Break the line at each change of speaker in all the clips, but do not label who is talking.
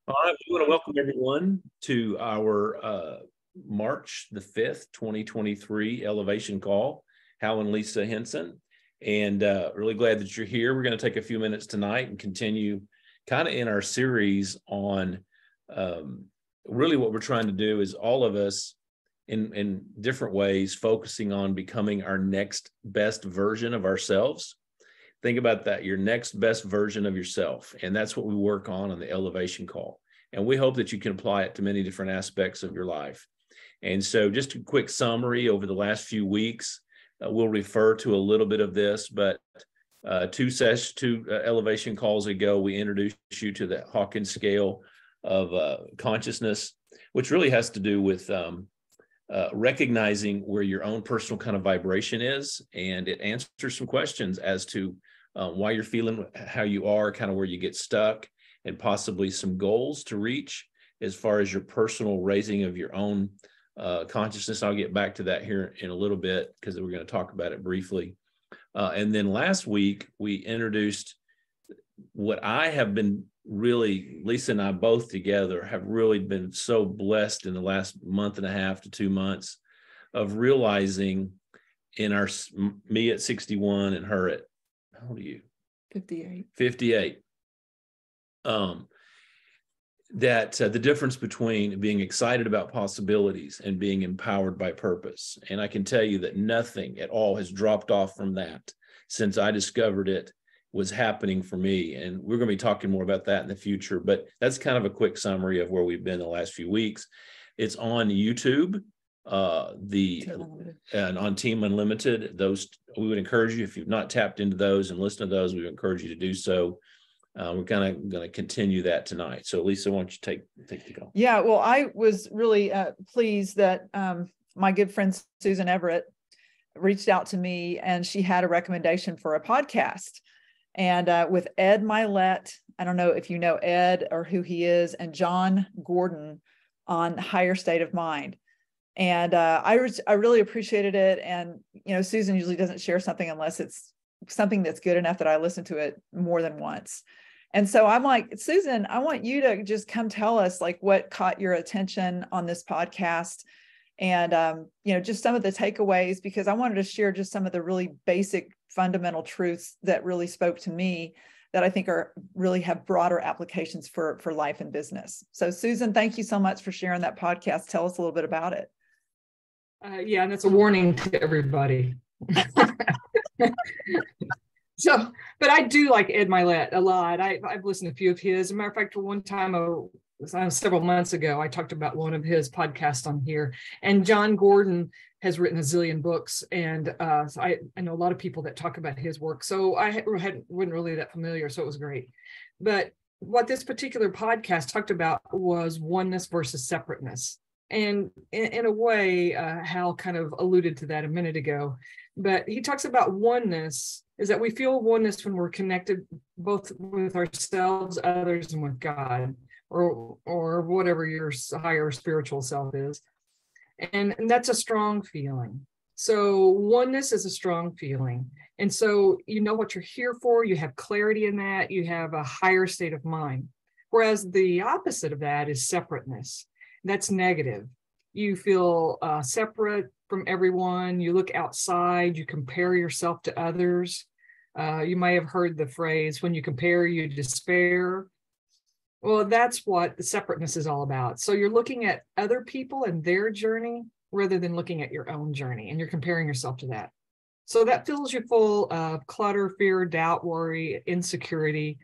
All right, we want to welcome everyone to our March the 5th, 2023 elevation call. Hal and Lisa Henson, and really glad that you're here. We're going to take a few minutes tonight and continue kind of in our series on really what we're trying to do is all of us in different ways focusing on becoming our next best version of ourselves. Think about that, your next best version of yourself. And that's what we work on the elevation call. And we hope that you can apply it to many different aspects of your life. And so just a quick summary over the last few weeks, we'll refer to a little bit of this, but two elevation calls ago, we introduced you to the Hawkins scale of consciousness, which really has to do with recognizing where your own personal kind of vibration is. And it answers some questions as to why you're feeling how you are, kind of where you get stuck, and possibly some goals to reach as far as your personal raising of your own consciousness. I'll get back to that here in a little bit because we're going to talk about it briefly. And then last week, we introduced what I have been really, Lisa and I both together have really been so blessed in the last month and a half to 2 months of realizing in me at 61 and her at, how old are you?
58.
58. That the difference between being excited about possibilities and being empowered by purpose. And I can tell you that nothing at all has dropped off from that since I discovered it was happening for me. And we're going to be talking more about that in the future, but that's kind of a quick summary of where we've been the last few weeks. It's on YouTube, and on Team Unlimited. Those, we would encourage you, if you've not tapped into those and listened to those, we would encourage you to do so. We're kind of going to continue that tonight. So Lisa, why don't you take the call?
Yeah, well, I was really pleased that my good friend Susan Everett reached out to me, and she had a recommendation for a podcast. And with Ed Milet, I don't know if you know Ed or who he is, and John Gordon on Higher State of Mind. And I really appreciated it. And, you know, Susan usually doesn't share something unless it's something that's good enough that I listen to it more than once. And so I'm like, Susan, I want you to just come tell us like what caught your attention on this podcast, and you know, just some of the takeaways, because I wanted to share just some of the really basic fundamental truths that really spoke to me that I think really have broader applications for life and business. So Susan, thank you so much for sharing that podcast. Tell us a little bit about it.
Yeah, and it's a warning to everybody. So, but I do like Ed Milet a lot. I've listened to a few of his. As a matter of fact, one time, several months ago, I talked about one of his podcasts on here. And John Gordon has written a zillion books, and so I know a lot of people that talk about his work. So I wasn't really that familiar, so it was great. But what this particular podcast talked about was oneness versus separateness. And in a way, Hal kind of alluded to that a minute ago. But he talks about oneness is that we feel oneness when we're connected both with ourselves, others, and with God, or whatever your higher spiritual self is. And that's a strong feeling. So oneness is a strong feeling. And so you know what you're here for. You have clarity in that. You have a higher state of mind. Whereas the opposite of that is separateness. That's negative. You feel separate from everyone. You look outside, you compare yourself to others. You may have heard the phrase, when you compare, you despair. Well, that's what the separateness is all about. So you're looking at other people and their journey rather than looking at your own journey, and you're comparing yourself to that. So that fills you full of clutter, fear, doubt, worry, insecurity.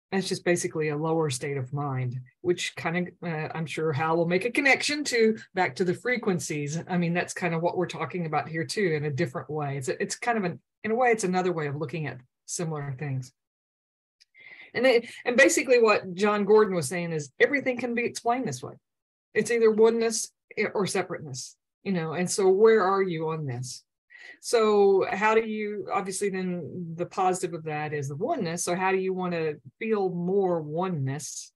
That's just basically a lower state of mind, which kind of, I'm sure Hal will make a connection back to the frequencies. I mean, that's kind of what we're talking about here too, in a different way. It's kind of in a way, it's another way of looking at similar things. And basically what John Gordon was saying is everything can be explained this way. It's either oneness or separateness, you know, and so where are you on this? So how do you, obviously then the positive of that is the oneness. So how do you want to feel more oneness?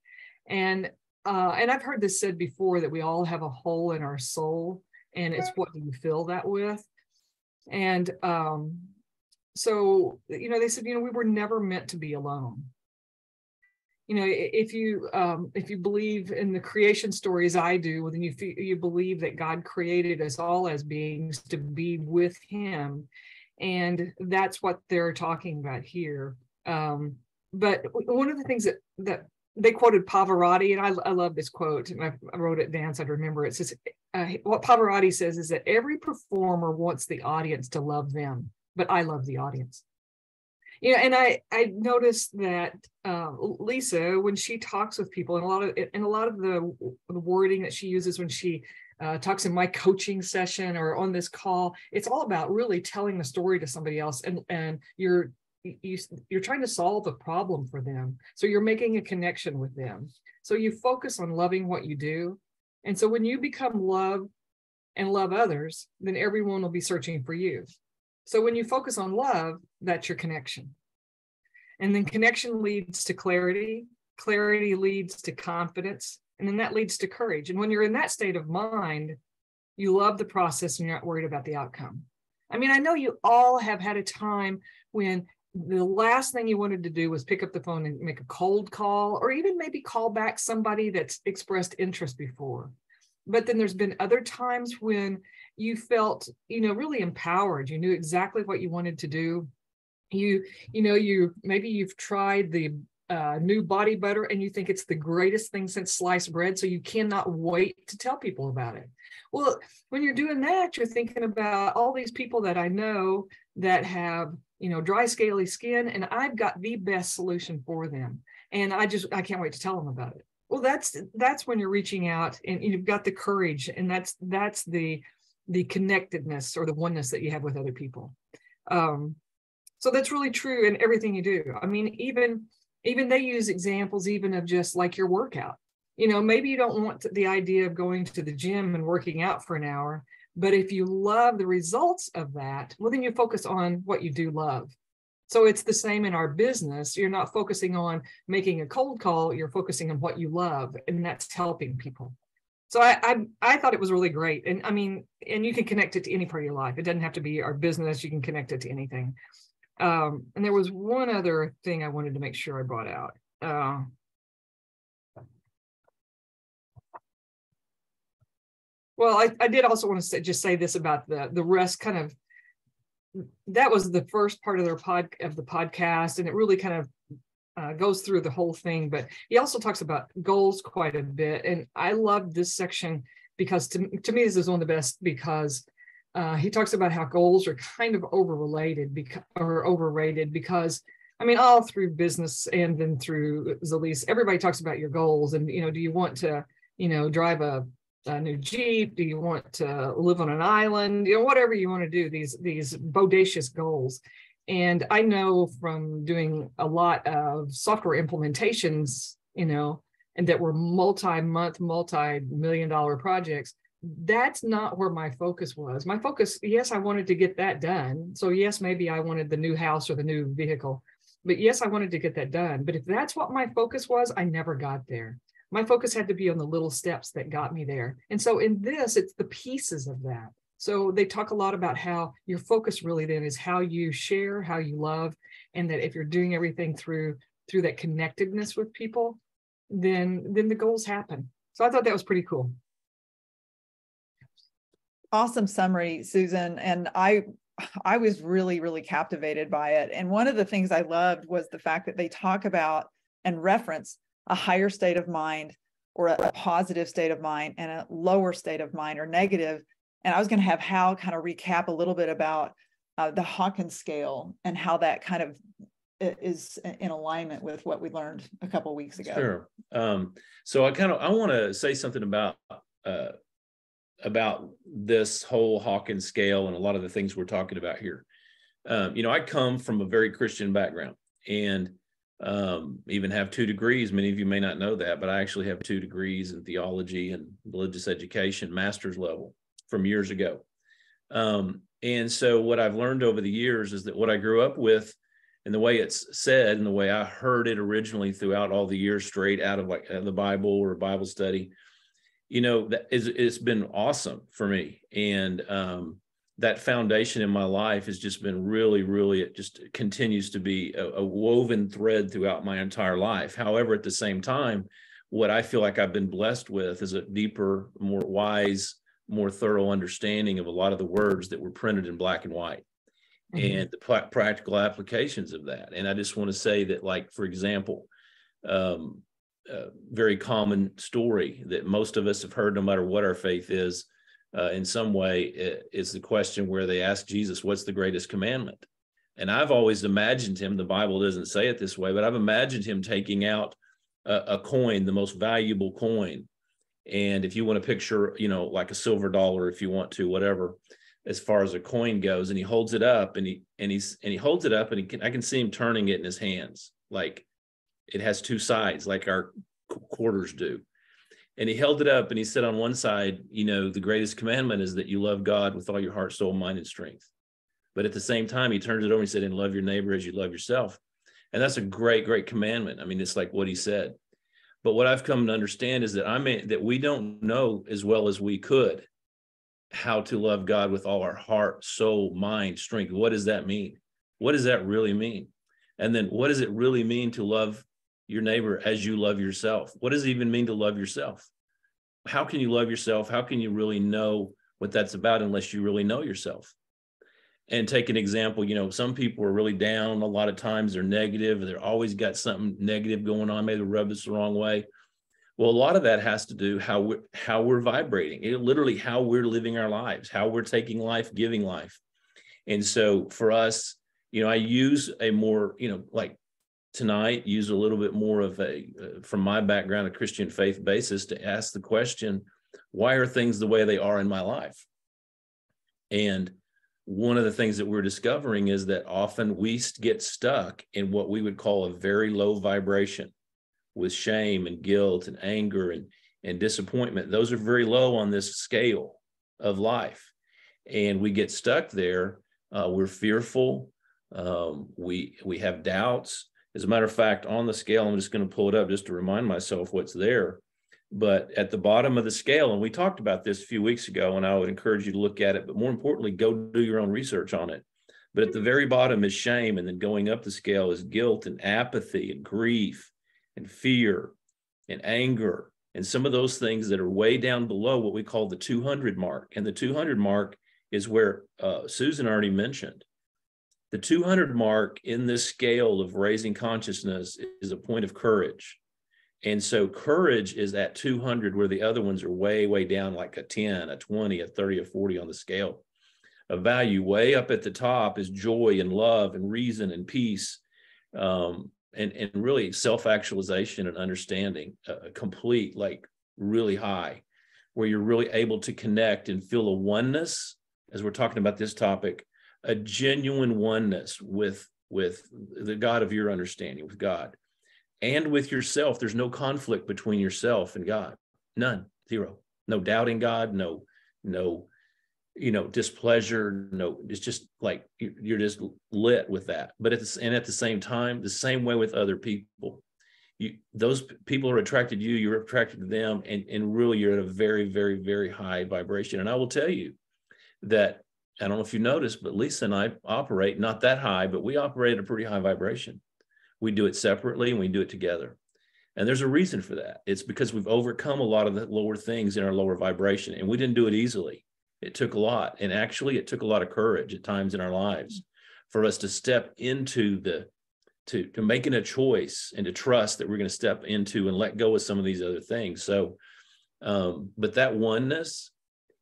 And I've heard this said before that we all have a hole in our soul, and it's what do you fill that with? And so, you know, they said, you know, we were never meant to be alone. if you believe in the creation stories I do, then you believe that God created us all as beings to be with him. And that's what they're talking about here. But one of the things that they quoted Pavarotti, and I love this quote, and I wrote it down so I'd remember it. It says, what Pavarotti says is that every performer wants the audience to love them, but I love the audience. And I noticed that Lisa, when she talks with people, and a lot of the wording that she uses when she talks in my coaching session or on this call, it's all about really telling the story to somebody else, and you're trying to solve a problem for them. So you're making a connection with them. So you focus on loving what you do. And so when you become love and love others, then everyone will be searching for you. So when you focus on love, that's your connection. And then connection leads to clarity. Clarity leads to confidence. And then that leads to courage. And when you're in that state of mind, you love the process and you're not worried about the outcome. I mean, I know you all have had a time when the last thing you wanted to do was pick up the phone and make a cold call, or even maybe call back somebody that's expressed interest before. But then there's been other times when you felt, really empowered. You knew exactly what you wanted to do. Maybe you've tried the new body butter and you think it's the greatest thing since sliced bread, so you cannot wait to tell people about it. Well, when you're doing that, you're thinking about all these people that I know that have dry, scaly skin, and I've got the best solution for them. And I can't wait to tell them about it. Well, that's when you're reaching out and you've got the courage, and that's the connectedness or the oneness that you have with other people. So that's really true in everything you do. I mean, even they use examples even of just like your workout. Maybe you don't want the idea of going to the gym and working out for an hour, but if you love the results of that, well, then you focus on what you do love. So it's the same in our business. You're not focusing on making a cold call, you're focusing on what you love, and that's helping people. So I thought it was really great. And I mean, and you can connect it to any part of your life. It doesn't have to be our business. You can connect it to anything. And there was one other thing I wanted to make sure I brought out. Well, I did also want to say this about the rest. Kind of, that was the first part of the podcast, and it really kind of goes through the whole thing. But he also talks about goals quite a bit, and I loved this section because to me this is one of the best, because he talks about how goals are kind of overrated because I mean, all through business and then through Zalise, everybody talks about your goals, and do you want to drive a new Jeep? Do you want to live on an island? Whatever you want to do, these bodacious goals. And I know from doing a lot of software implementations, and that were multi-month, multi-million-dollar projects, that's not where my focus was. My focus, yes, I wanted to get that done. So yes, maybe I wanted the new house or the new vehicle, but yes, I wanted to get that done. But if that's what my focus was, I never got there. My focus had to be on the little steps that got me there. And so in this, it's the pieces of that. So they talk a lot about how your focus really then is how you share, how you love, and that if you're doing everything through that connectedness with people, then the goals happen. So I thought that was pretty cool.
Awesome summary, Susan. And I was really, really captivated by it. And one of the things I loved was the fact that they talk about and reference a higher state of mind, or a positive state of mind, and a lower state of mind or negative. And I was going to have Hal kind of recap a little bit about the Hawkins scale and how that kind of is in alignment with what we learned a couple of weeks ago.
Sure. So I want to say something about this whole Hawkins scale and a lot of the things we're talking about here. I come from a very Christian background, and even have 2 degrees. Many of you may not know that, but I actually have 2 degrees in theology and religious education, master's level from years ago. And so what I've learned over the years is that what I grew up with, and the way it's said and the way I heard it originally throughout all the years straight out of like the Bible or Bible study, it's been awesome for me. And that foundation in my life has just been really, really, it just continues to be a woven thread throughout my entire life. However, at the same time, what I feel like I've been blessed with is a deeper, more wise, more thorough understanding of a lot of the words that were printed in black and white, and the practical applications of that. And I just want to say that, like, for example, very common story that most of us have heard, no matter what our faith is, in some way, is the question where they ask Jesus, what's the greatest commandment? And I've always imagined him, the Bible doesn't say it this way, but I've imagined him taking out a coin, the most valuable coin. And if you want to picture, like a silver dollar, if you want to, whatever, as far as a coin goes, and he holds it up, and he holds it up, and I can see him turning it in his hands, like it has two sides, like our quarters do. And he held it up, and he said on one side, the greatest commandment is that you love God with all your heart, soul, mind, and strength. But at the same time, he turned it over and he said, and love your neighbor as you love yourself. And that's a great, great commandment. I mean, it's like what he said. But what I've come to understand is that we don't know as well as we could how to love God with all our heart, soul, mind, strength. What does that mean? What does that really mean? And then what does it really mean to love your neighbor as you love yourself? What does it even mean to love yourself? How can you love yourself? How can you really know what that's about unless you really know yourself? And take an example, some people are really down. A lot of times they're negative. They're always got something negative going on. Maybe they rub us the wrong way. Well, a lot of that has to do how we're vibrating. Literally how we're living our lives, how we're taking life, giving life. And so for us, I use a more, like tonight, use a little bit more of from my background, a Christian faith basis, to ask the question, why are things the way they are in my life? And one of the things that we're discovering is that often we get stuck in what we would call a very low vibration, with shame and guilt and anger and disappointment. Those are very low on this scale of life. And we get stuck there. We're fearful. We have doubts. As a matter of fact, on the scale, I'm just going to pull it up just to remind myself what's there. But at the bottom of the scale, and we talked about this a few weeks ago, and I would encourage you to look at it, but more importantly, go do your own research on it. But at the very bottom is shame, and then going up the scale is guilt and apathy and grief and fear and anger, and some of those things that are way down below what we call the 200 mark. And the 200 mark is where Susan already mentioned. The 200 mark in this scale of raising consciousness is a point of courage. And so courage is at 200, where the other ones are way, way down, like a 10, a 20, a 30, a 40 on the scale. A value way up at the top is joy and love and reason and peace. And really self-actualization and understanding, complete, like really high, where you're really able to connect and feel a oneness, as we're talking about this topic, a genuine oneness with the God of your understanding, with God, and with yourself. There's no conflict between yourself and God, none, zero. No doubting God, no displeasure. No, it's just like you're just lit with that. But at the same time, the same way with other people, those people are attracted to you, you're attracted to them, and really you're at a very, very, very high vibration. And I will tell you that, I don't know if you noticed, but Lisa and I operate not that high, but we operate at a pretty high vibration. We do it separately and we do it together. And there's a reason for that. It's because we've overcome a lot of the lower things in our lower vibration, and we didn't do it easily. It took a lot. And actually, it took a lot of courage at times in our lives for us to step into to making a choice and to trust that we're going to step into and let go of some of these other things. So, but that oneness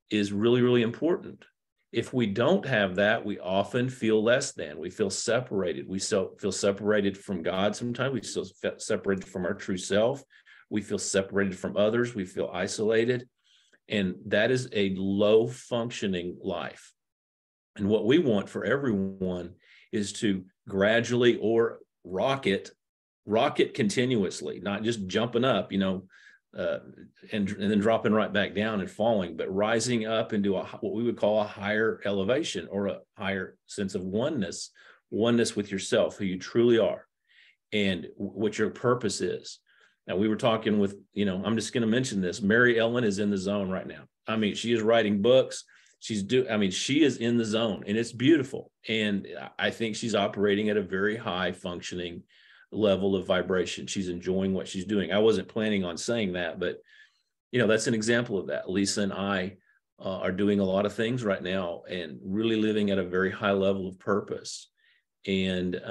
is really, really important. If we don't have that, we often feel less than. We feel separated. We feel separated from God sometimes. We feel separated from our true self. We feel separated from others. We feel isolated. And that is a low functioning life. And what we want for everyone is to gradually or rocket continuously, not just jumping up, and then dropping right back down and falling, but rising up into what we would call a higher elevation, or a higher sense of oneness with yourself, who you truly are, and what your purpose is. Now, we were talking with, I'm just going to mention this. Mary Ellen is in the zone right now. I mean, she is writing books. I mean, she is in the zone, and it's beautiful. And I think she's operating at a very high functioning level of vibration. She's enjoying what she's doing. I wasn't planning on saying that, but that's an example of that. Lisa and I are doing a lot of things right now and really living at a very high level of purpose, and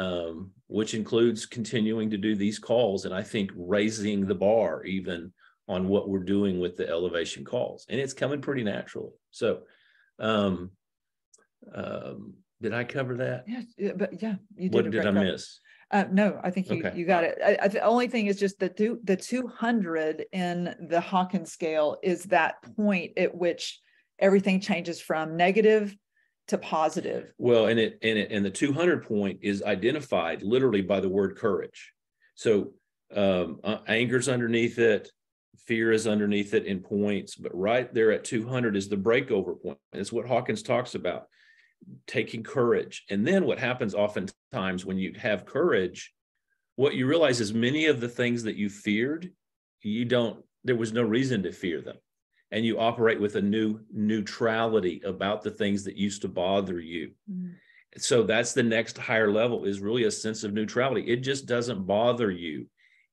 which includes continuing to do these calls, and I think raising the bar even on what we're doing with the elevation calls, and it's coming pretty naturally. So did I cover that?
Yeah, but yeah, you did.
What did I miss?
No, I think you got it. The only thing is just the 200 in the Hawkins scale is that point at which everything changes from negative to positive.
Well, and the 200 point is identified literally by the word courage. So anger's underneath it, fear is underneath it in points, but right there at 200 is the breakover point. It's what Hawkins talks about, taking courage. And then what happens oftentimes when you have courage, what you realize is many of the things that you feared, there was no reason to fear them. And you operate with a new neutrality about the things that used to bother you. Mm. So that's the next higher level, is really a sense of neutrality. It just doesn't bother you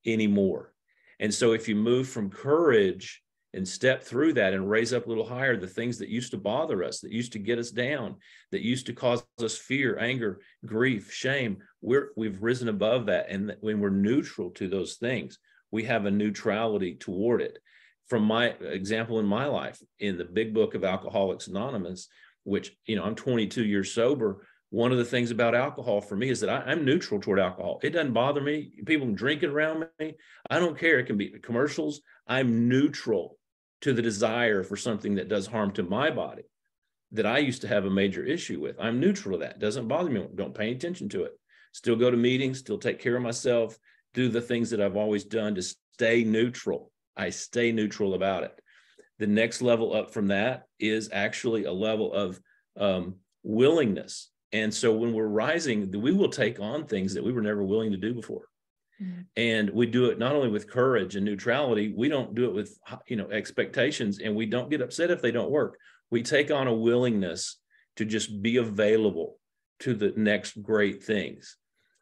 anymore. And so if you move from courage and step through that and raise up a little higher, the things that used to bother us, that used to get us down, that used to cause us fear, anger, grief, shame, we've risen above that. And when we're neutral to those things, we have a neutrality toward it. From my example in my life, in the big book of Alcoholics Anonymous, which, I'm 22 years sober, one of the things about alcohol for me is that I'm neutral toward alcohol. It doesn't bother me. People can drink it around me. I don't care. It can be commercials. I'm neutral to the desire for something that does harm to my body that I used to have a major issue with. I'm neutral to that. It doesn't bother me. Don't pay attention to it. Still go to meetings, still take care of myself, do the things that I've always done to stay neutral. I stay neutral about it. The next level up from that is actually a level of willingness. And so when we're rising, we will take on things that we were never willing to do before. Mm-hmm. And we do it not only with courage and neutrality, we don't do it with, expectations, and we don't get upset if they don't work. We take on a willingness to just be available to the next great things.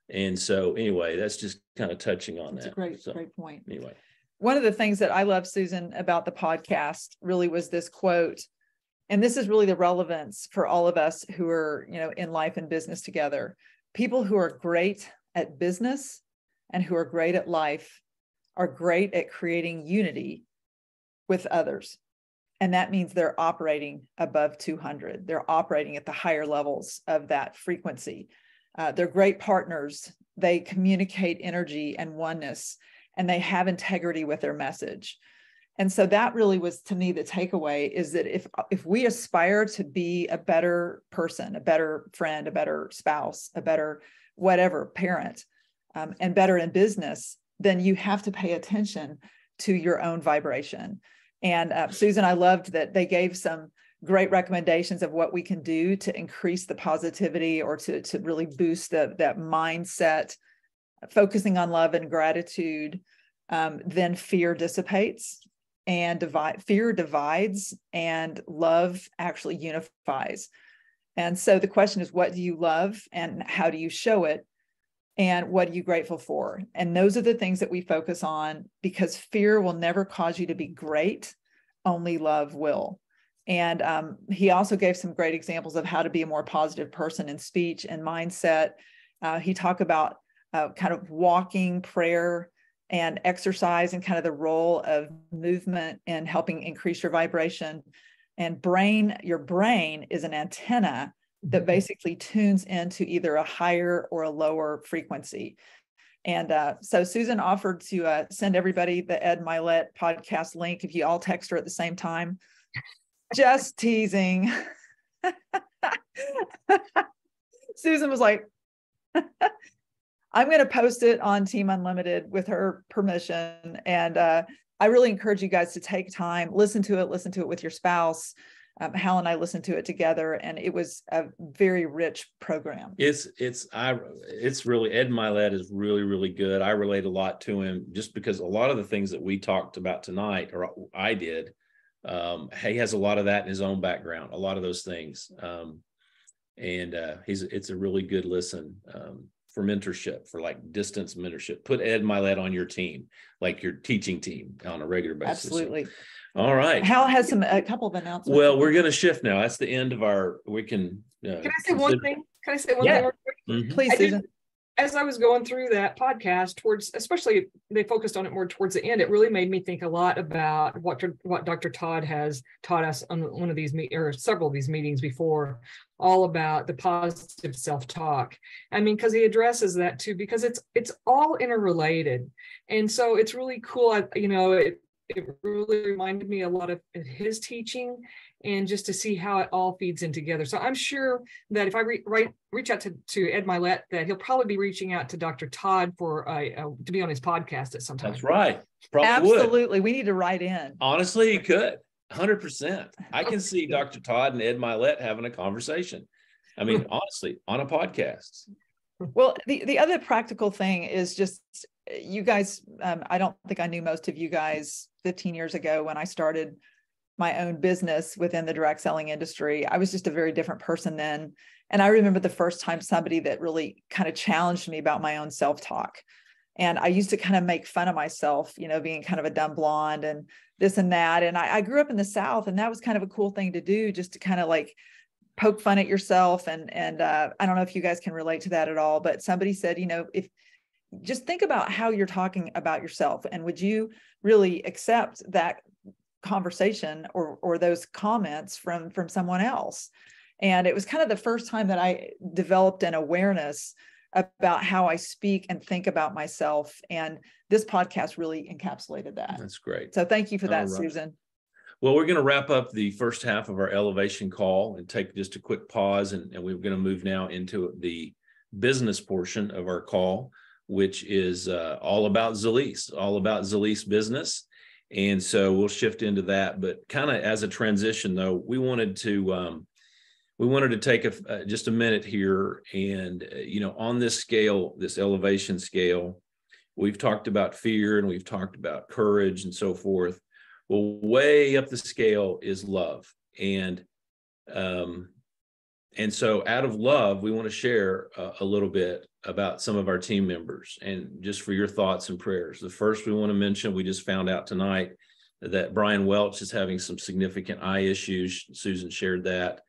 And so anyway, that's just kind of touching on that.
That's a great point.
Anyway.
One of the things that I love, Susan, about the podcast really was this quote. And this is really the relevance for all of us who are, in life and business together. People who are great at business and who are great at life are great at creating unity with others. And that means they're operating above 200. They're operating at the higher levels of that frequency. They're great partners. They communicate energy and oneness, and they have integrity with their message. And so that really was, to me, the takeaway is that if we aspire to be a better person, a better friend, a better spouse, a better whatever parent, and better in business, then you have to pay attention to your own vibration. And Susan, I loved that they gave some great recommendations of what we can do to increase the positivity or to really boost that mindset, focusing on love and gratitude. Then fear dissipates. And fear divides, and love actually unifies. And so the question is, what do you love and how do you show it? And what are you grateful for? And those are the things that we focus on, because fear will never cause you to be great. Only love will. And he also gave some great examples of how to be a more positive person in speech and mindset. He talked about kind of walking, prayer, and exercise, and kind of the role of movement in helping increase your vibration. And your brain is an antenna that basically tunes into either a higher or a lower frequency. And so Susan offered to send everybody the Ed Milet podcast link if you all text her at the same time. Just teasing. Susan was like, I'm going to post it on Team Unlimited with her permission. And I really encourage you guys to take time, listen to it with your spouse. Hal and I listened to it together, and it was a very rich program.
It's really, Ed Milet is really, really good. I relate a lot to him just because a lot of the things that we talked about tonight, or I did, He has a lot of that in his own background, a lot of those things. It's a really good listen for mentorship, for like distance mentorship. Put Ed Milet on your team, like your teaching team on a regular basis.
Absolutely.
All right.
Hal has a couple of announcements.
Well, we're going to shift now. That's the end of our, we can.
Can I say one thing? Can I say one
Yeah.
thing?
Mm-hmm.
Please, Susan.
As I was going through that podcast, especially they focused on it more towards the end, it really made me think a lot about what Dr. Todd has taught us on one of these or several of these meetings before, all about the positive self-talk. I mean, because he addresses that too, because it's all interrelated. And so it's really cool. It really reminded me a lot of his teaching, and just to see how it all feeds in together. So I'm sure that if I reach out to Ed Milet, that he'll probably be reaching out to Dr. Todd for to be on his podcast at some time.
That's right. Probably
Absolutely.
would.
We need to write in.
Honestly, he could. 100%. I can see Dr. Todd and Ed Milet having a conversation. I mean, honestly, on a podcast.
Well, the other practical thing is just you guys, I don't think I knew most of you guys 15 years ago when I started my own business within the direct selling industry. I was just a very different person then. And I remember the first time somebody that really kind of challenged me about my own self-talk. And I used to kind of make fun of myself, being kind of a dumb blonde and this and that. And I grew up in the South, and that was kind of a cool thing to do, just to kind of like poke fun at yourself. And I don't know if you guys can relate to that at all, but somebody said, if just think about how you're talking about yourself, and would you really accept that conversation or those comments from someone else? And it was kind of the first time that I developed an awareness about how I speak and think about myself. And this podcast really encapsulated that.
That's great.
So thank you for that,
All right.
Susan.
Well, we're going to wrap up the first half of our elevation call and take just a quick pause. And we're going to move now into the business portion of our call, which is all about Zalise business. And so we'll shift into that. But kind of as a transition, though, we wanted to take just a minute here. And, on this scale, this elevation scale, we've talked about fear and we've talked about courage and so forth. Well, way up the scale is love. And so out of love, we want to share a little bit about some of our team members, and just for your thoughts and prayers. The first we want to mention, we just found out tonight that Brian Welch is having some significant eye issues. Susan shared that.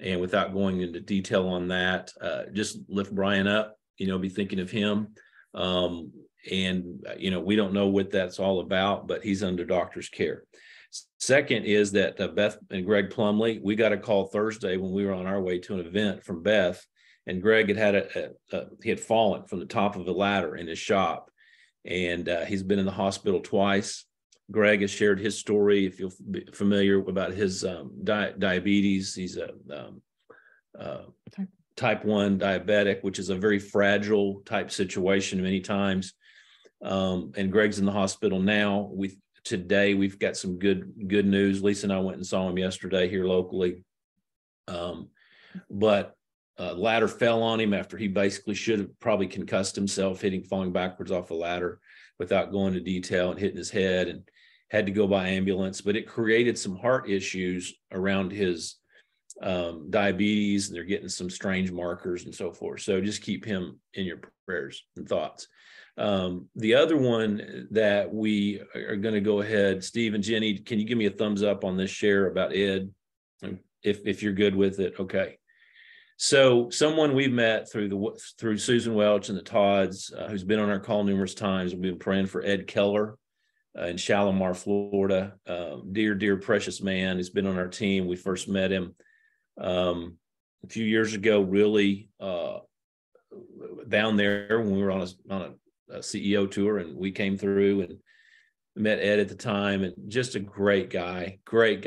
And without going into detail on that, just lift Brian up, be thinking of him. We don't know what that's all about, but he's under doctor's care. Second is that Beth and Greg Plumley, we got a call Thursday when we were on our way to an event from Beth, and Greg he had fallen from the top of a ladder in his shop, and he's been in the hospital twice. Greg has shared his story. If you're familiar about his diabetes, he's a type 1 diabetic, which is a very fragile type situation many times. And Greg's in the hospital now. Today we've got some good news. Lisa and I went and saw him yesterday here locally. But ladder fell on him after he basically should have probably concussed himself, falling backwards off a ladder without going into detail, and hitting his head, and had to go by ambulance. But it created some heart issues around his diabetes, and they're getting some strange markers and so forth. So just keep him in your prayers and thoughts. The other one that we are going to go ahead, Steve and Jenny, can you give me a thumbs up on this share about Ed? If you're good with it. Okay. So someone we've met through Susan Welch and the Todds, who's been on our call numerous times. We've been praying for Ed Keller in Shalimar, Florida. Dear, precious man. He's been on our team. We first met him a few years ago, really down there when we were on a CEO tour, and we came through and met Ed at the time, and just a great guy, great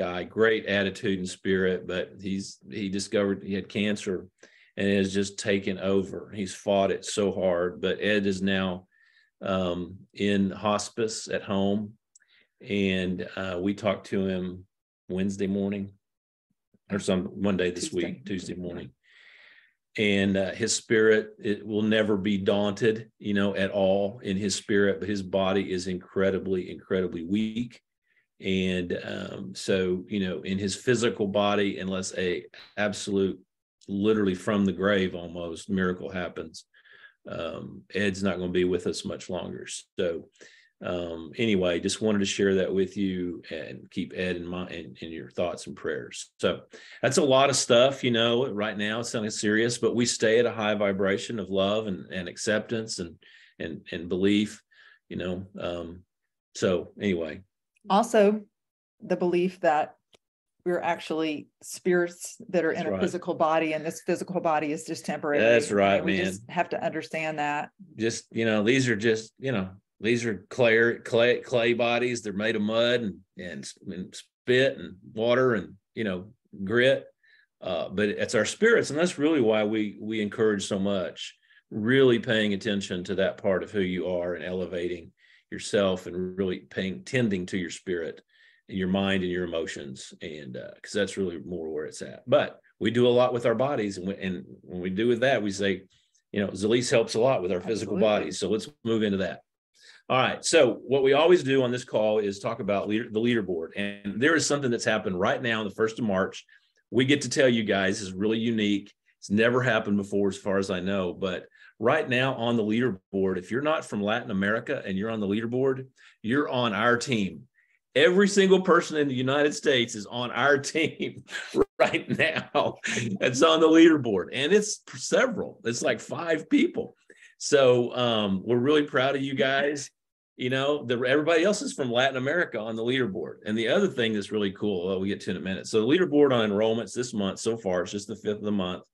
attitude and spirit. But he discovered he had cancer, and it has just taken over. He's fought it so hard, but Ed is now in hospice at home, and we talked to him Wednesday morning or one day this week, Tuesday morning. And his spirit, it will never be daunted, at all in his spirit, but his body is incredibly weak. And so, in his physical body, unless a absolute, literally from the grave almost miracle happens, Ed's not going to be with us much longer. So anyway, just wanted to share that with you and keep Ed in mind in your thoughts and prayers. So that's a lot of stuff, right now it's sounding serious, but we stay at a high vibration of love and acceptance and belief, so anyway.
Also, the belief that we're actually spirits that are in a physical body, and this physical body is just temporary.
That's right,
we
man.
just have to understand that.
Just, these are just, these are clay bodies. They're made of mud and spit and water and, grit. But it's our spirits. And that's really why we encourage so much, really paying attention to that part of who you are and elevating yourself and really tending to your spirit, your mind and your emotions, and because that's really more where it's at. But we do a lot with our bodies, and when we do with that, we say, Zalise helps a lot with our physical bodies. So let's move into that. All right. So what we always do on this call is talk about the leaderboard, and there is something that's happened right now on the 1st of March. We get to tell you guys is really unique. It's never happened before, as far as I know, but right now on the leaderboard, if you're not from Latin America and you're on the leaderboard, you're on our team. Every single person in the United States is on our team right now. It's on the leaderboard, and it's several. It's like 5 people. So we're really proud of you guys. Everybody else is from Latin America on the leaderboard. And the other thing that's really cool, we get to in a minute. So the leaderboard on enrollments this month so far, it's just the 5th of the month.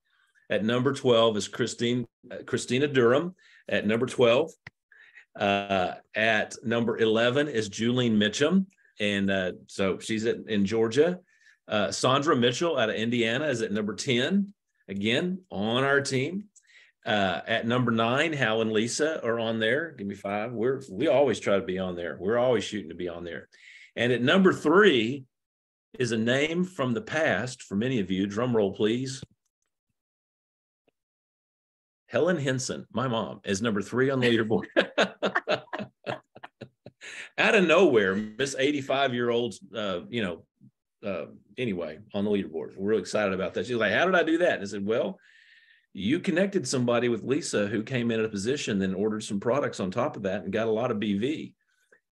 At number 12 is Christina Durham at number 12. At number 11 is Julian Mitchum. And so she's in Georgia. Sandra Mitchell out of Indiana is at number 10, again, on our team. At number 9, Hal and Lisa are on there. Give me 5. We always try to be on there. We're always shooting to be on there. And at number 3 is a name from the past for many of you. Drum roll, please. Helen Henson, my mom, is number 3 on the leaderboard. Out of nowhere, Miss 85-year-old, anyway, on the leaderboard. We're real excited about that. She's like, how did I do that? And I said, well, you connected somebody with Lisa who came in a position, then ordered some products on top of that and got a lot of BV.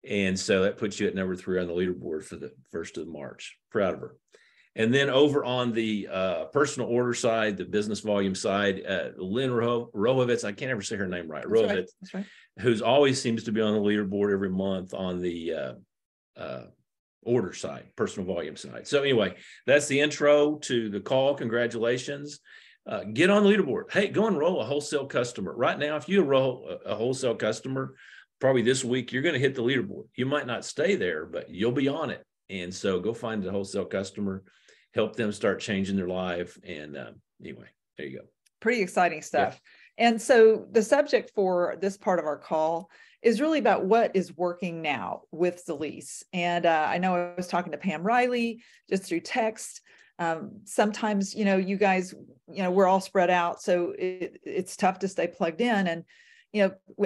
And so that puts you at number 3 on the leaderboard for the 1st of March. Proud of her. And then over on the personal order side, the business volume side, Lynn Rohovitz, I can't ever say her name right, Rohovitz,
that's right.
Who's always seems to be on the leaderboard every month on the order side, personal volume side. So anyway, that's the intro to the call. Congratulations. Get on the leaderboard. Hey, go enroll a wholesale customer. Right now, if you enroll a wholesale customer, probably this week, you're going to hit the leaderboard. You might not stay there, but you'll be on it. And so go find a wholesale customer, help them start changing their life. And anyway, there you go.
Pretty exciting stuff. Yeah. And so the subject for this part of our call is really about what is working now with Zalise. And I know I was talking to Pam Riley just through text. Sometimes, you guys, we're all spread out. So it's tough to stay plugged in. And,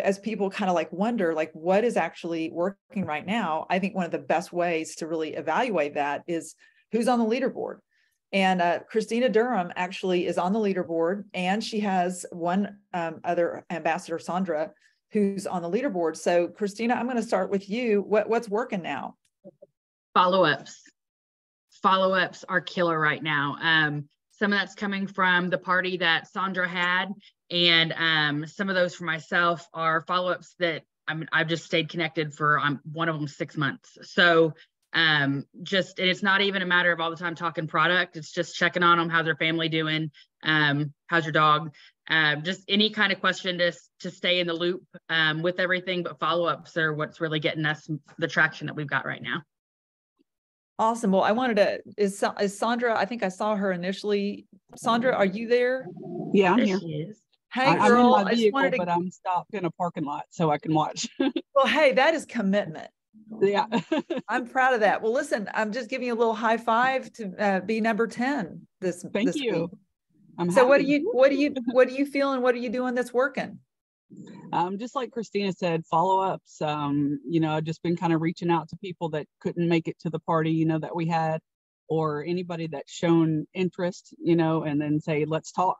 as people kind of wonder, what is actually working right now? I think one of the best ways to really evaluate that is who's on the leaderboard. And Christina Durham actually is on the leaderboard, and she has one other ambassador, Sandra, who's on the leaderboard. So Christina, I'm going to start with you. What's working now?
Follow-ups. Follow-ups are killer right now. Some of that's coming from the party that Sandra had, and some of those for myself are follow-ups that I've just stayed connected for. One of them 6 months. So and it's not even a matter of all the time talking product. It's just checking on them. How's their family doing? How's your dog? Just any kind of question to stay in the loop with everything. But follow-ups are what's really getting us the traction that we've got right now.
Awesome. Well, I wanted to, is Sandra, I think I saw her initially. Sandra, are you there?
Yeah, I'm
There
here.
she is.
Hey, girl,
I'm in my vehicle,
I just wanted to,
but I'm stopped in a parking lot so I can watch.
well, hey, that is commitment.
Yeah.
I'm proud of that. Well, listen, I'm just giving you a little high five to be number 10 this
Thank
this
you.
week.
I'm
So
happy.
what do you feel and what are you doing that's working?
Just like Christina said, follow-ups. I've just been kind of reaching out to people that couldn't make it to the party, that we had, or anybody that's shown interest, and then say, let's talk,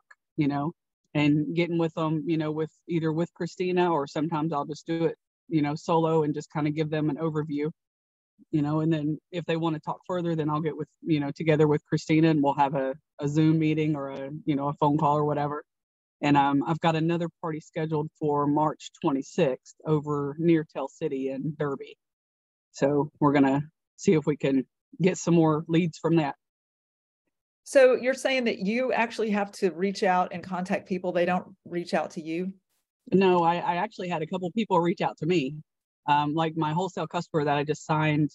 and getting with them, with either with Christina, or sometimes I'll just do it, solo, and just kind of give them an overview, and then if they want to talk further, then I'll get with, together with Christina, and we'll have a Zoom meeting or a phone call or whatever. And I've got another party scheduled for March 26th over near Tell City in Derby. So we're going to see if we can get some more leads from that.
So you're saying that you actually have to reach out and contact people. They don't reach out to you?
No, I actually had a couple people reach out to me. Like my wholesale customer that I just signed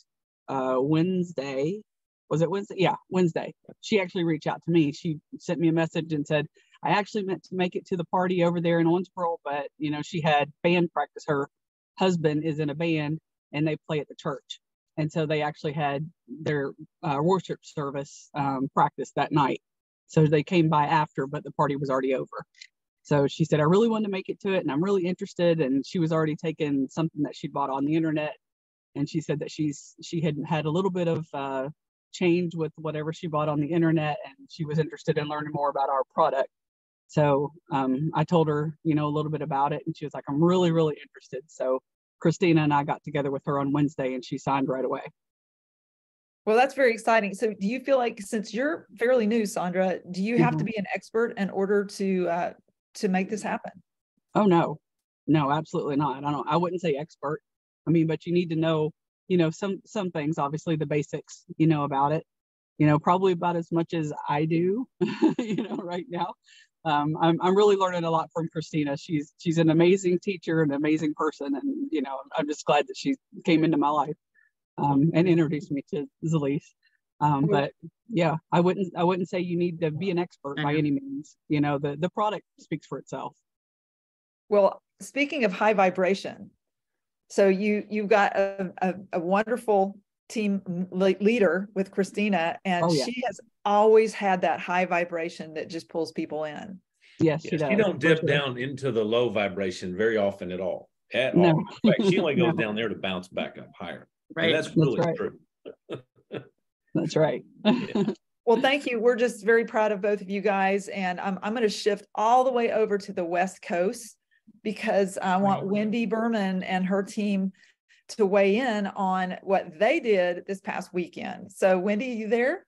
Wednesday. Was it Wednesday? Yeah, Wednesday. She actually reached out to me. She sent me a message and said, I actually meant to make it to the party over there in Owensboro, but she had band practice. Her husband is in a band and they play at the church. And so they actually had their worship service practice that night. So they came by after, but the party was already over. So she said, I really wanted to make it to it and I'm really interested. And she was already taking something that she bought on the internet. And she said that she had a little bit of change with whatever she bought on the internet. And she was interested in learning more about our product. So I told her, a little bit about it, and she was like, I'm really, really interested. So Christina and I got together with her on Wednesday and she signed right away.
Well, that's very exciting. So do you feel like, since you're fairly new, Sandra, do you have to be an expert in order to make this happen?
Oh, no, absolutely not. I wouldn't say expert. But you need to know, some things, obviously the basics, about it, probably about as much as I do, right now. I'm really learning a lot from Christina. She's an amazing teacher, an amazing person. And, I'm just glad that she came into my life and introduced me to Zalise. But yeah, I wouldn't say you need to be an expert by any means. The product speaks for itself.
Well, speaking of high vibration, so you've got a wonderful team leader with Christina, and she has always had that high vibration that just pulls people in.
Yes, she does.
She don't dip down into the low vibration very often at all.
No.
In fact, she only goes down there to bounce back up higher.
Right.
And that's really
right.
true.
That's right.
Well, thank you. We're just very proud of both of you guys. And I'm going to shift all the way over to the West Coast, because I want Wendy Berman and her team to weigh in on what they did this past weekend. So Wendy, you there?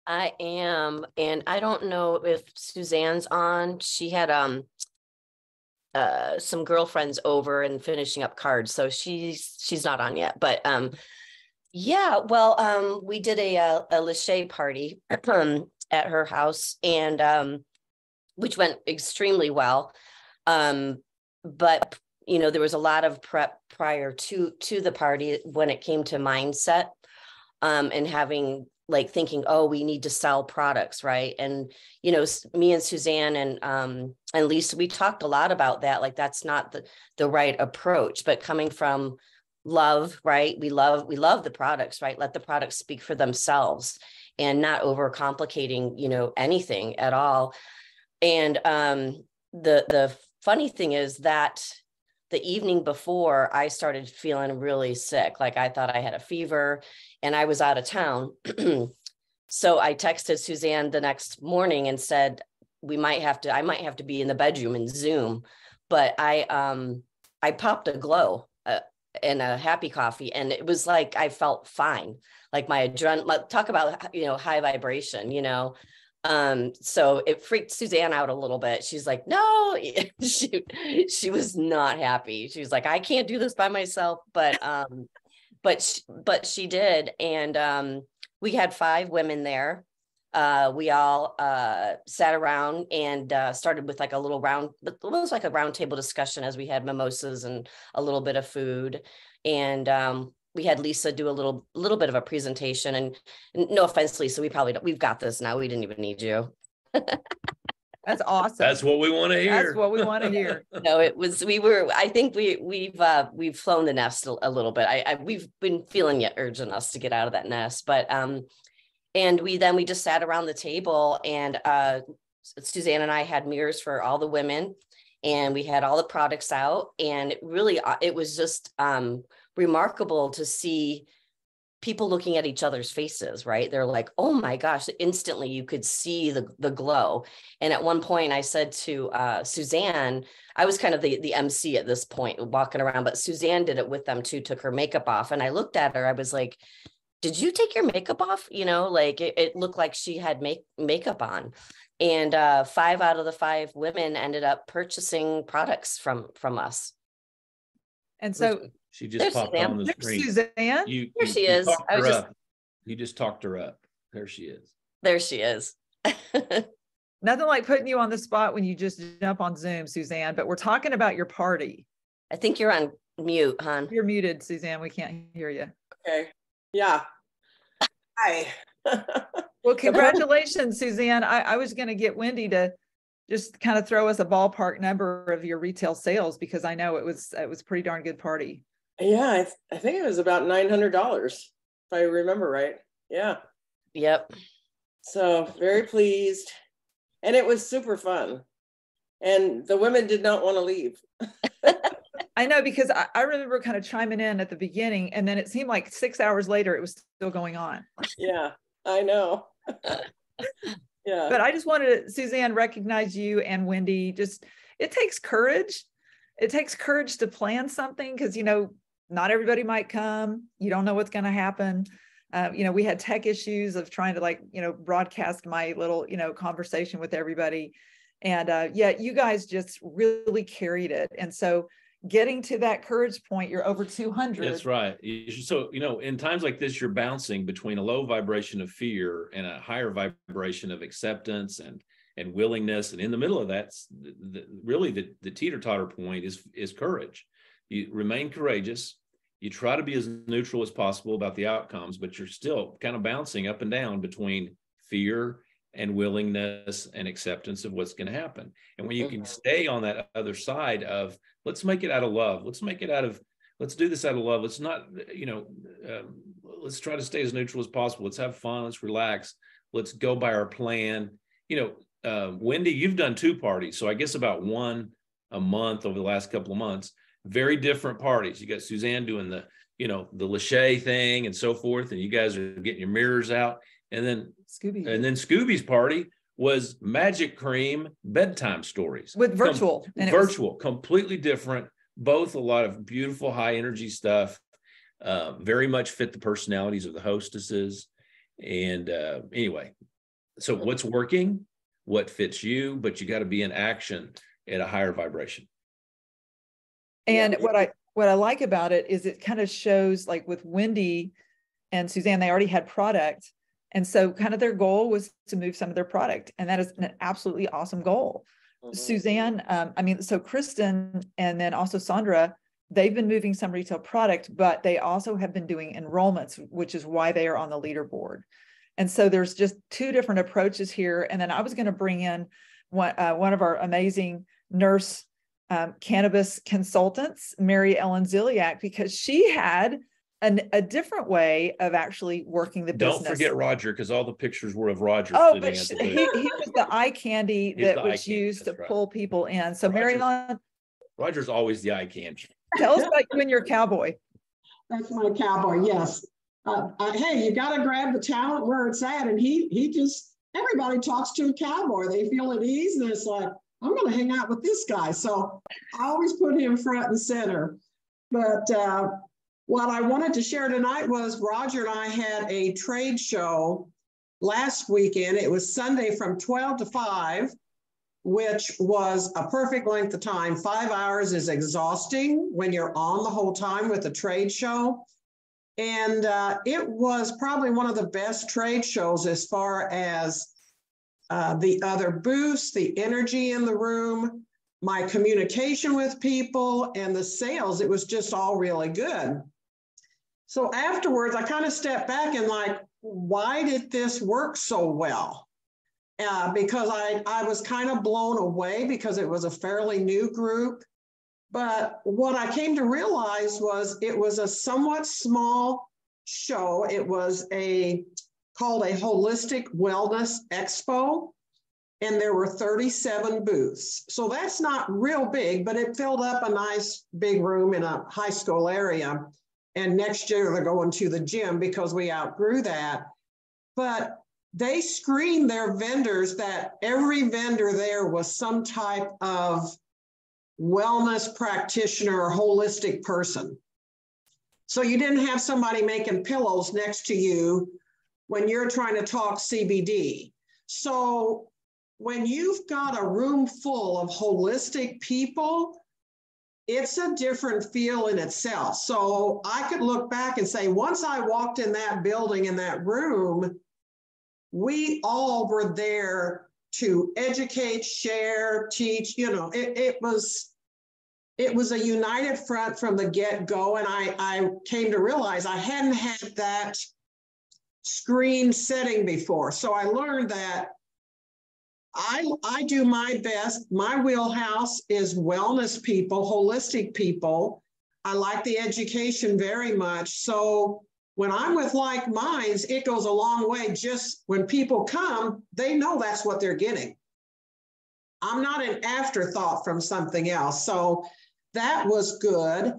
I am. And I don't know if Suzanne's on. She had some girlfriends over and finishing up cards. So she's not on yet. But we did a Lachey party at her house, and which went extremely well. But there was a lot of prep prior to the party when it came to mindset, and having thinking, oh, we need to sell products, right? And me and Suzanne and Lisa, we talked a lot about that. Like, that's not the right approach. But coming from love, right? We love the products, right? Let the products speak for themselves, and not overcomplicating, anything at all. And the funny thing is that the evening before, I started feeling really sick. Like, I thought I had a fever and I was out of town. So I texted Suzanne the next morning and said, I might have to be in the bedroom and Zoom. But I popped a glow and a happy coffee. And it was like, I felt fine. Like my adrenaline, talk about, high vibration, so it freaked Suzanne out a little bit. She's like, no, she was not happy. She was like, I can't do this by myself, but she did. And we had 5 women there. We all sat around and started with like a little round, it was like a round table discussion as we had mimosas and a little bit of food. And we had Lisa do a little bit of a presentation, and no offense, Lisa, we've got this now. We didn't even need you.
That's awesome.
That's what we want to hear.
That's what we want to hear.
No, I think we've flown the nest a little bit. We've been feeling the urge in us to get out of that nest, but and we just sat around the table, and Suzanne and I had mirrors for all the women, and we had all the products out, and it was just remarkable to see people looking at each other's faces, right? They're like, oh my gosh, instantly you could see the glow. And at one point I said to Suzanne, I was kind of the MC at this point, walking around, but Suzanne did it with them too, took her makeup off. And I looked at her, I was like, did you take your makeup off? You know, like it looked like she had makeup on. And 5 out of the 5 women ended up purchasing products from us.
And so
she just popped
Suzanne.
on the screen.
Suzanne.
There she is.
You just talked her up. There she is.
There she is.
Nothing like putting you on the spot when you just jump on Zoom, Suzanne, but we're talking about your party.
I think you're on mute, hon.
You're muted, Suzanne. We can't hear you.
Okay. Yeah. Hi.
Well, congratulations, Suzanne. I was going to get Wendy to just kind of throw us a ballpark number of your retail sales, because I know it was a pretty darn good party.
Yeah, I think it was about $900, if I remember right. Yeah.
Yep.
So very pleased. And it was super fun. And the women did not want to leave.
I know, because I remember kind of chiming in at the beginning, and then it seemed like 6 hours later, it was still going on.
Yeah, I know. Yeah.
But I just wanted to, Suzanne, recognize you and Wendy. Just, it takes courage. It takes courage to plan something, because, you know, not everybody might come. You don't know what's going to happen. You know, we had tech issues of trying to, like, you know, broadcast my little, you know, conversation with everybody. And yeah, you guys just really carried it. And so getting to that courage point, you're over 200.
That's right. So, you know, in times like this, you're bouncing between a low vibration of fear and a higher vibration of acceptance and willingness. And in the middle of that, really the teeter-totter point is courage. You remain courageous. You try to be as neutral as possible about the outcomes, but you're still kind of bouncing up and down between fear and willingness and acceptance of what's going to happen. And when you can stay on that other side of, let's make it out of love. Let's do this out of love. Let's not, you know, let's try to stay as neutral as possible. Let's have fun. Let's relax. Let's go by our plan. You know, Wendy, you've done 2 parties. So I guess about 1 a month over the last couple of months, very different parties. You got Suzanne doing the Lachey thing and so forth. And you guys are getting your mirrors out. And then Scooby's party was magic cream bedtime stories
with virtual.
Completely different. Both a lot of beautiful high energy stuff. Very much fit the personalities of the hostesses. And anyway, so what's working, what fits you, but you got to be in action at a higher vibration.
And what I like about it is it kind of shows, like with Wendy and Suzanne, they already had product. And so kind of their goal was to move some of their product. And that is an absolutely awesome goal. Mm-hmm. Suzanne, so Kristen and then also Sandra, they've been moving some retail product, but they also have been doing enrollments, which is why they are on the leaderboard. And so there's just 2 different approaches here. And then I was going to bring in one of our amazing nurse cannabis consultants, Mary Ellen Ziliak, because she had a different way of actually working the business.
Don't forget Roger, because all the pictures were of Roger.
Oh, but he was the eye candy that was used to pull people in. So Mary Ellen,
Roger's always the eye candy.
Tell us about you and your cowboy.
That's my cowboy, yes. Hey, you got to grab the talent where it's at. And he just, everybody talks to a cowboy. They feel at ease, and it's like, I'm going to hang out with this guy. So I always put him front and center. But what I wanted to share tonight was Roger and I had a trade show last weekend. It was Sunday from 12 to 5, which was a perfect length of time. 5 hours is exhausting when you're on the whole time with a trade show. And it was probably one of the best trade shows as far as the other booths, the energy in the room, my communication with people, and the sales. It was just all really good. So afterwards, I kind of stepped back and like, why did this work so well? Because I was kind of blown away because it was a fairly new group. But what I came to realize was it was a somewhat small show. It was called a Holistic Wellness Expo. and there were 37 booths. So that's not real big, but it filled up a nice big room in a high school area. And next year they're going to the gym because we outgrew that. But they screened their vendors, that every vendor there was some type of wellness practitioner or holistic person. So you didn't have somebody making pillows next to you when you're trying to talk CBD. So when you've got a room full of holistic people, it's a different feel in itself. So I could look back and say, once I walked in that building, in that room, we all were there to educate, share, teach. You know, it was a united front from the get-go. And I came to realize I hadn't had that screen setting before. So I learned that I do my best. My wheelhouse is wellness people, holistic people. I like the education very much. So when I'm with like minds, it goes a long way. Just when people come, they know that's what they're getting. I'm not an afterthought from something else. So that was good.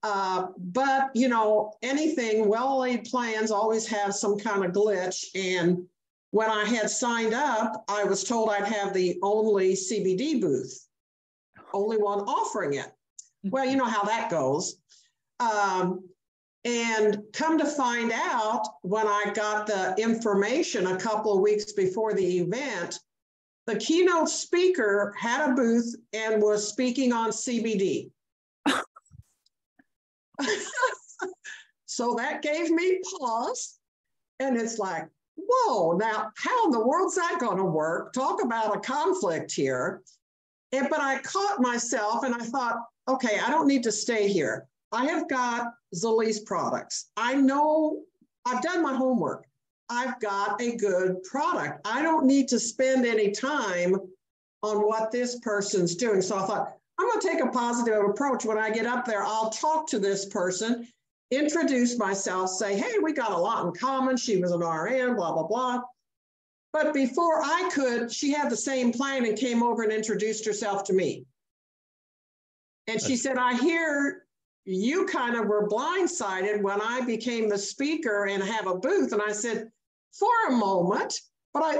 But, you know, anything, well-laid plans always have some kind of glitch. And when I had signed up, I was told I'd have the only CBD booth, only one offering it. Well, you know how that goes. And come to find out, when I got the information a couple of weeks before the event, the keynote speaker had a booth and was speaking on CBD. So that gave me pause. And it's like, whoa, now how in the world's that going to work? Talk about a conflict here. But I caught myself and I thought, okay, I don't need to stay here. I have got Zalees products. I know I've done my homework. I've got a good product. I don't need to spend any time on what this person's doing. So I thought, I'm going to take a positive approach. When I get up there, I'll talk to this person, introduce myself, say, hey, we got a lot in common. She was an RN, blah, blah, blah. But before I could, she had the same plan and came over and introduced herself to me. And she said, I hear you kind of were blindsided when I became the speaker and have a booth. And I said, for a moment,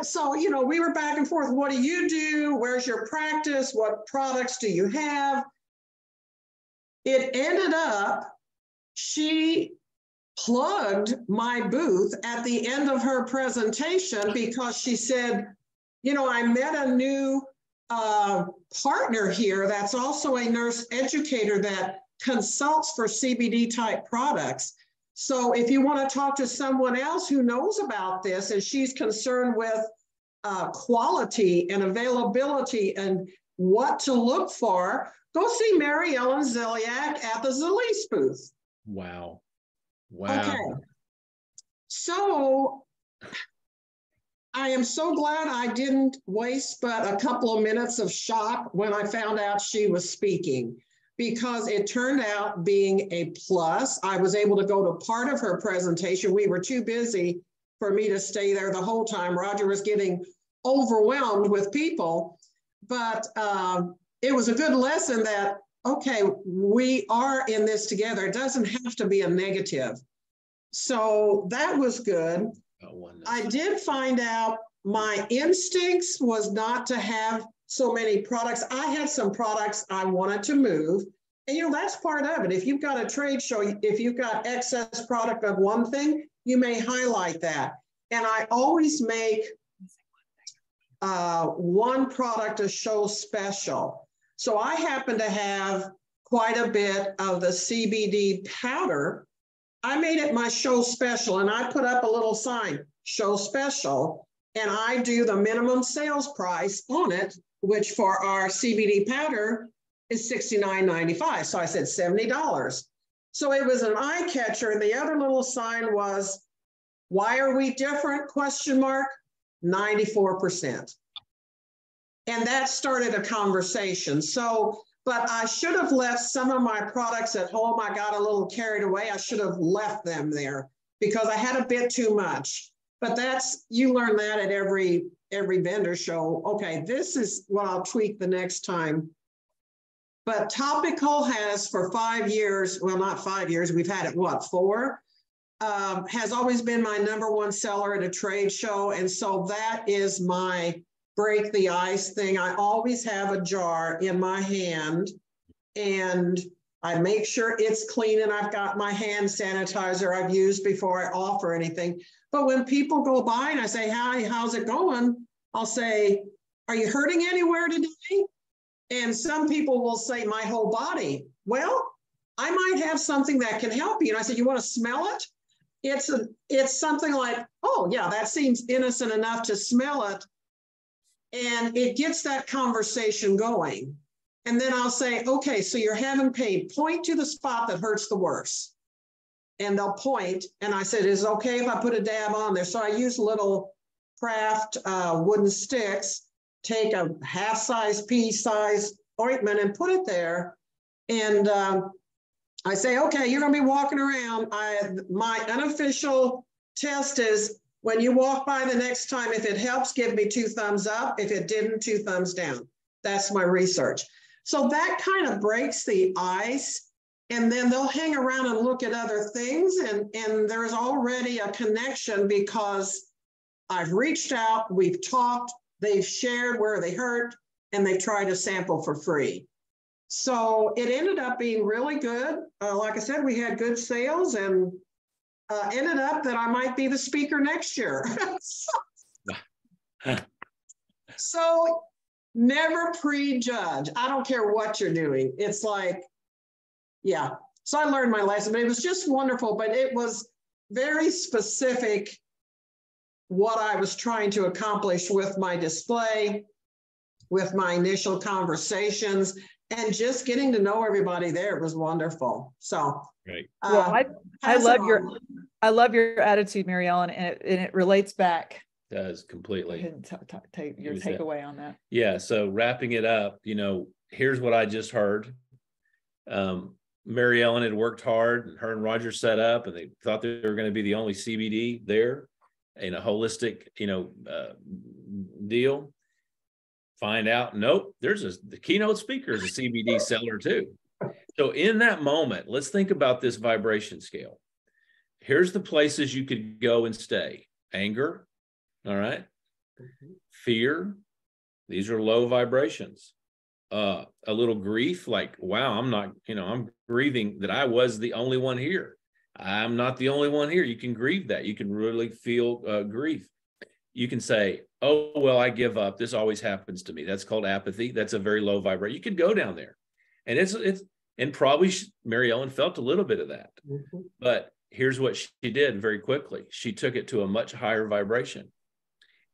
so, you know, we were back and forth. What do you do? Where's your practice? What products do you have? It ended up, she plugged my booth at the end of her presentation because she said, you know, I met a new partner here that's also a nurse educator that consults for CBD type products. So if you want to talk to someone else who knows about this and she's concerned with quality and availability and what to look for, go see Mary Ellen Zeliak at the Zalees booth.
Wow. Wow.
Okay. So I am so glad I didn't waste but a couple of minutes of shock when I found out she was speaking, because it turned out being a plus. I was able to go to part of her presentation. We were too busy for me to stay there the whole time. Roger was getting overwhelmed with people, but it was a good lesson that, okay, we are in this together. It doesn't have to be a negative. So that was good. I did find out my instincts was not to have so many products. I had some products I wanted to move. And, you know, that's part of it. If you've got a trade show, if you've got excess product of one thing, you may highlight that. And I always make one product a show special. So I happen to have quite a bit of the CBD powder. I made it my show special, and I put up a little sign, show special, and I do the minimum sales price on it, which for our CBD powder is $69.95. So I said $70. So it was an eye catcher. And the other little sign was, why are we different? Question mark, 94%. And that started a conversation. So, but I should have left some of my products at home. I got a little carried away. I should have left them there because I had a bit too much. But that's, you learn that at every every vendor show, okay, this is what I'll tweak the next time. But Topical has for 5 years, well, not 5 years, we've had it, what, 4? Has always been my #1 seller at a trade show. And so that is my break the ice thing. I always have a jar in my hand and I make sure it's clean and I've got my hand sanitizer I've used before I offer anything. But when people go by and I say, hi, how's it going? I'll say, are you hurting anywhere today? And some people will say my whole body. Well, I might have something that can help you. And I said, you want to smell it? It's something like, oh yeah, that seems innocent enough to smell it. And it gets that conversation going. And then I'll say, okay, so you're having pain, point to the spot that hurts the worst. And they'll point. And I said, is it okay if I put a dab on there? So I use little craft wooden sticks, take a half-size pea-size ointment and put it there. And I say, okay, you're going to be walking around. My unofficial test is when you walk by the next time, if it helps, give me 2 thumbs up. If it didn't, 2 thumbs down. That's my research. So that kind of breaks the ice. And then they'll hang around and look at other things. And there's already a connection because I've reached out, we've talked, they've shared where they hurt, and they tried to sample for free. So it ended up being really good. Like I said, we had good sales and ended up that I might be the speaker next year. So never prejudge. I don't care what you're doing. It's like, yeah. So I learned my lesson, but it was just wonderful. But it was very specific what I was trying to accomplish with my display, with my initial conversations, and just getting to know everybody there. It was wonderful. So,
right.
Well, I love your attitude, Mary Ellen, and it relates back.
Does completely.
Go ahead and take your takeaway on that.
Yeah. So wrapping it up, here's what I just heard. Mary Ellen had worked hard, and her and Roger set up, and they thought they were going to be the only CBD there in a holistic, deal. Find out, nope, the keynote speaker is a CBD seller too. So in that moment, let's think about this vibration scale. Here's the places you could go and stay. Anger, all right. Fear, these are low vibrations. A little grief, like, wow, I'm grieving that I was the only one here. I'm not the only one here. You can grieve that. You can really feel grief. You can say, oh, well, I give up. This always happens to me. That's called apathy. That's a very low vibration. You could go down there. And and probably Mary Ellen felt a little bit of that. Mm-hmm. But here's what she did very quickly. She took it to a much higher vibration.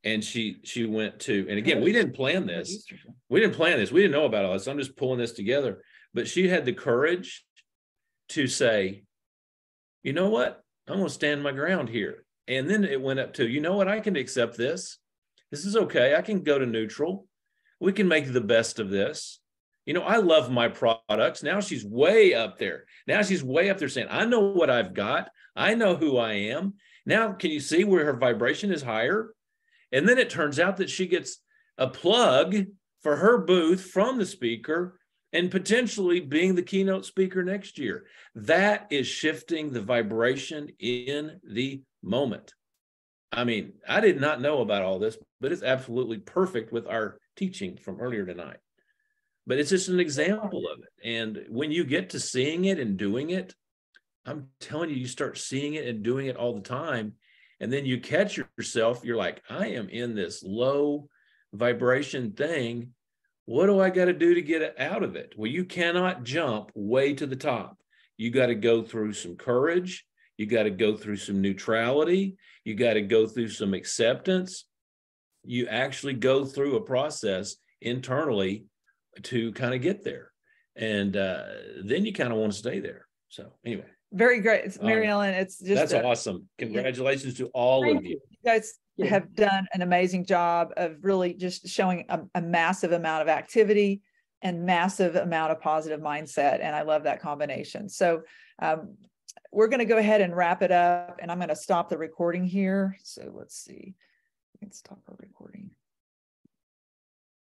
And she went to, and again, we didn't plan this. We didn't know about all this. I'm just pulling this together. But she had the courage to say, you know what? I'm going to stand my ground here. And then it went up to, you know what? I can accept this. This is okay. I can go to neutral. We can make the best of this. I love my products. Now she's way up there. Saying, I know what I've got. I know who I am. Now, can you see where her vibration is higher? And then it turns out that she gets a plug for her booth from the speaker and potentially being the keynote speaker next year. That is shifting the vibration in the moment. I mean, I did not know about all this, but it's absolutely perfect with our teaching from earlier tonight. But it's just an example of it. And when you get to seeing it and doing it, I'm telling you, you start seeing it and doing it all the time. And then you catch yourself, you're like, I am in this low vibration thing. What do I got to do to get out of it? Well, you cannot jump way to the top. You got to go through some courage. You got to go through some neutrality. You got to go through some acceptance. You actually go through a process internally to kind of get there. And then you kind of want to stay there. So anyway.
Very great. It's Mary Ellen. It's just
that's awesome. Congratulations to all of you.
You guys have done an amazing job of really just showing a massive amount of activity and massive amount of positive mindset. And I love that combination. So we're going to go ahead and wrap it up, and I'm going to stop the recording here. So let's see. We can stop our recording.